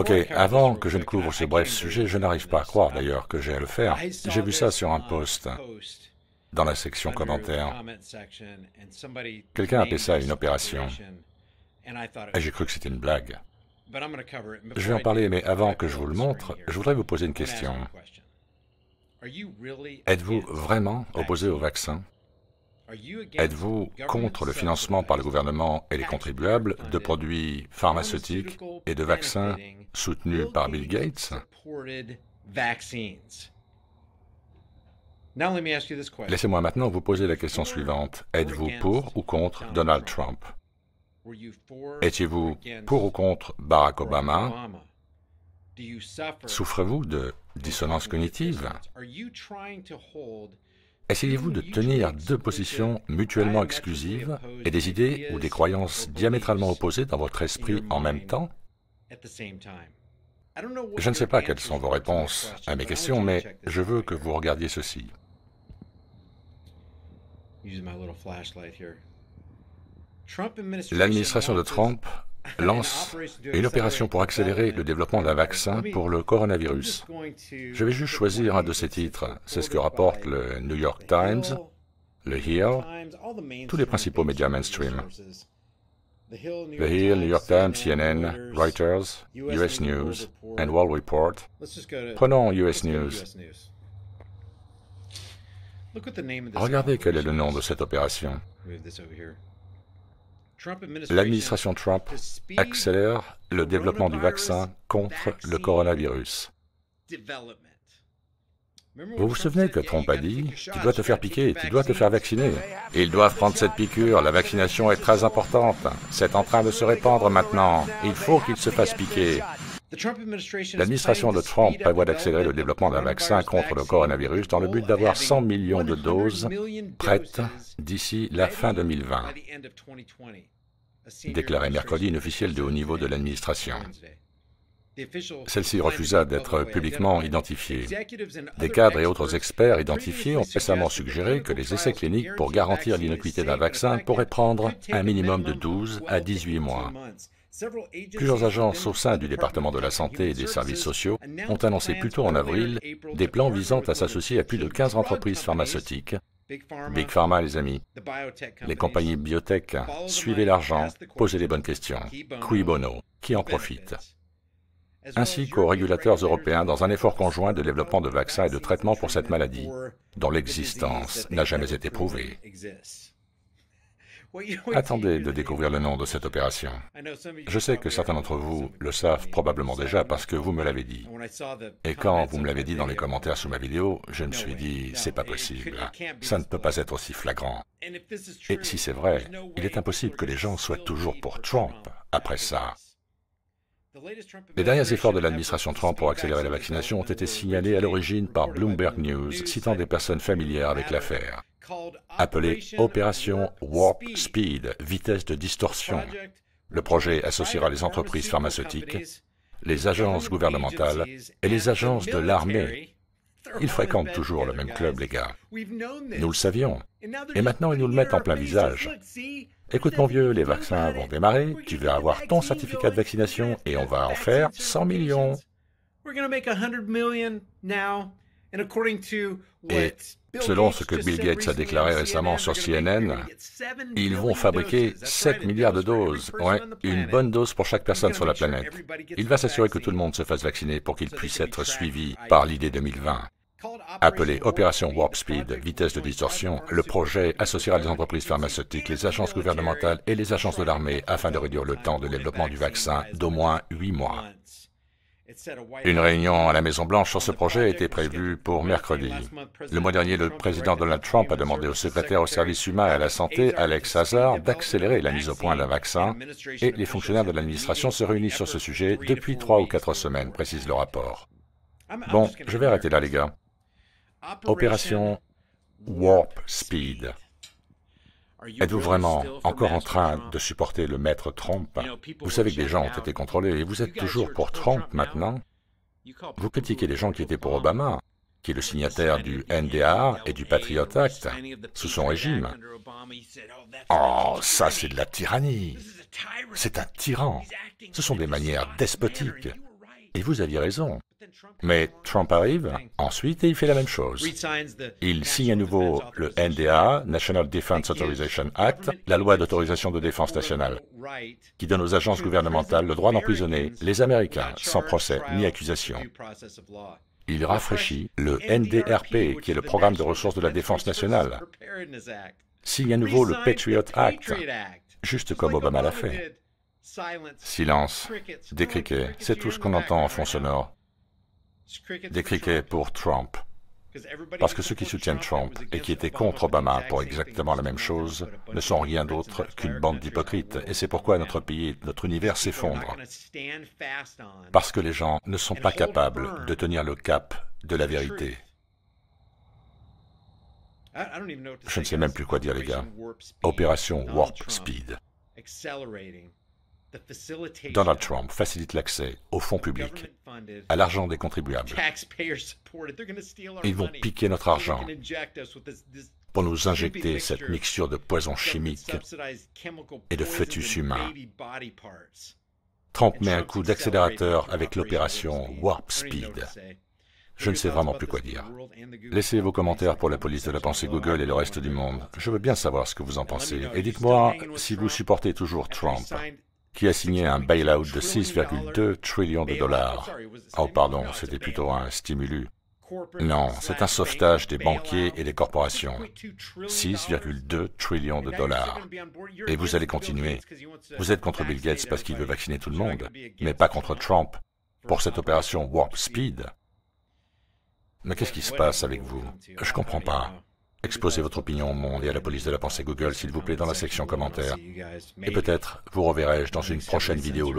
Ok, avant que je ne couvre ce bref sujet, je n'arrive pas à croire d'ailleurs que j'ai à le faire. J'ai vu ça sur un post dans la section commentaires. Quelqu'un appelait ça une opération. Et j'ai cru que c'était une blague. Je vais en parler, mais avant que je vous le montre, je voudrais vous poser une question. Êtes-vous vraiment opposé au vaccin? Êtes-vous contre le financement par le gouvernement et les contribuables de produits pharmaceutiques et de vaccins soutenus par Bill Gates? Laissez-moi maintenant vous poser la question suivante. Êtes-vous pour ou contre Donald Trump? Étiez-vous pour ou contre Barack Obama? Souffrez-vous de dissonance cognitive? Essayez-vous de tenir deux positions mutuellement exclusives et des idées ou des croyances diamétralement opposées dans votre esprit en même temps? Je ne sais pas quelles sont vos réponses à mes questions, mais je veux que vous regardiez ceci. L'administration de Trump lance une opération pour accélérer le développement d'un vaccin pour le coronavirus. Je vais juste choisir un de ces titres. C'est ce que rapporte le New York Times, le Hill, tous les principaux médias mainstream. The Hill, New York Times, CNN, Reuters, US News and World Report. Prenons US News. Regardez quel est le nom de cette opération. L'administration Trump accélère le développement du vaccin contre le coronavirus. Vous vous souvenez que Trump a dit « Tu dois te faire piquer, tu dois te faire vacciner. Ils doivent prendre cette piqûre, la vaccination est très importante. C'est en train de se répandre maintenant. Il faut qu'ils se fassent piquer. » L'administration de Trump prévoit d'accélérer le développement d'un vaccin contre le coronavirus dans le but d'avoir 100 millions de doses prêtes d'ici la fin 2020, déclarait mercredi une officielle de haut niveau de l'administration. Celle-ci refusa d'être publiquement identifiée. Des cadres et autres experts identifiés ont récemment suggéré que les essais cliniques pour garantir l'innocuité d'un vaccin pourraient prendre un minimum de 12 à 18 mois. Plusieurs agences au sein du département de la santé et des services sociaux ont annoncé plus tôt en avril des plans visant à s'associer à plus de 15 entreprises pharmaceutiques. Big Pharma, les amis. Les compagnies biotech, suivez l'argent, posez les bonnes questions. Cui bono, qui en profite? Ainsi qu'aux régulateurs européens dans un effort conjoint de développement de vaccins et de traitements pour cette maladie, dont l'existence n'a jamais été prouvée. Attendez de découvrir le nom de cette opération. Je sais que certains d'entre vous le savent probablement déjà parce que vous me l'avez dit. Et quand vous me l'avez dit dans les commentaires sous ma vidéo, je me suis dit, c'est pas possible. Ça ne peut pas être aussi flagrant. Et si c'est vrai, il est impossible que les gens soient toujours pour Trump après ça. Les derniers efforts de l'administration Trump pour accélérer la vaccination ont été signalés à l'origine par Bloomberg News, citant des personnes familières avec l'affaire. Appelée Opération Warp Speed, vitesse de distorsion. Le projet associera les entreprises pharmaceutiques, les agences gouvernementales et les agences de l'armée. Ils fréquentent toujours le même club, les gars. Nous le savions. Et maintenant, ils nous le mettent en plein visage. Écoute mon vieux, les vaccins vont démarrer, tu vas avoir ton certificat de vaccination et on va en faire 100 millions. Et selon ce que Bill Gates a déclaré récemment sur CNN, ils vont fabriquer 7 milliards de doses. Ouais, une bonne dose pour chaque personne sur la planète. Il va s'assurer que tout le monde se fasse vacciner pour qu'il puisse être suivi par l'idée 2020. Appelé Opération Warp Speed, vitesse de distorsion, le projet associera les entreprises pharmaceutiques, les agences gouvernementales et les agences de l'armée afin de réduire le temps de développement du vaccin d'au moins 8 mois. Une réunion à la Maison-Blanche sur ce projet a été prévue pour mercredi. Le mois dernier, le président Donald Trump a demandé au secrétaire aux services humains et à la santé, Alex Azar, d'accélérer la mise au point d'un vaccin, et les fonctionnaires de l'administration se réunissent sur ce sujet depuis 3 ou 4 semaines, précise le rapport. Bon, je vais arrêter là, les gars. Opération Warp Speed. Êtes-vous vraiment encore en train de supporter le maître Trump? Vous savez que des gens ont été contrôlés et vous êtes toujours pour Trump maintenant? Vous critiquez les gens qui étaient pour Obama, qui est le signataire du NDA et du Patriot Act sous son régime. Oh, ça c'est de la tyrannie. C'est un tyran. Ce sont des manières despotiques. Et vous aviez raison. Mais Trump arrive ensuite et il fait la même chose. Il signe à nouveau le NDA, National Defense Authorization Act, la loi d'autorisation de défense nationale, qui donne aux agences gouvernementales le droit d'emprisonner les Américains sans procès ni accusation. Il rafraîchit le NDRP, qui est le programme de ressources de la défense nationale. Signe à nouveau le Patriot Act, juste comme Obama l'a fait. Silence, des criquets, c'est tout ce qu'on entend en fond sonore. Des criquets pour Trump. Parce que ceux qui soutiennent Trump et qui étaient contre Obama pour exactement la même chose ne sont rien d'autre qu'une bande d'hypocrites. Et c'est pourquoi notre pays, notre univers s'effondre. Parce que les gens ne sont pas capables de tenir le cap de la vérité. Je ne sais même plus quoi dire, les gars. Opération Warp Speed. Donald Trump facilite l'accès aux fonds publics, à l'argent des contribuables. Ils vont piquer notre argent pour nous injecter cette mixture de poison chimique et de fœtus humains. Trump met un coup d'accélérateur avec l'opération Warp Speed. Je ne sais vraiment plus quoi dire. Laissez vos commentaires pour la police de la pensée Google et le reste du monde. Je veux bien savoir ce que vous en pensez. Et dites-moi si vous supportez toujours Trump, qui a signé un bailout de 6,2 trillions de dollars. Oh pardon, c'était plutôt un stimulus. Non, c'est un sauvetage des banquiers et des corporations. 6,2 trillions de dollars. Et vous allez continuer. Vous êtes contre Bill Gates parce qu'il veut vacciner tout le monde, mais pas contre Trump pour cette opération Warp Speed. Mais qu'est-ce qui se passe avec vous? Je comprends pas. Exposez votre opinion au monde et à la police de la pensée Google, s'il vous plaît, dans la section commentaires. Et peut-être vous reverrai-je dans une prochaine vidéo.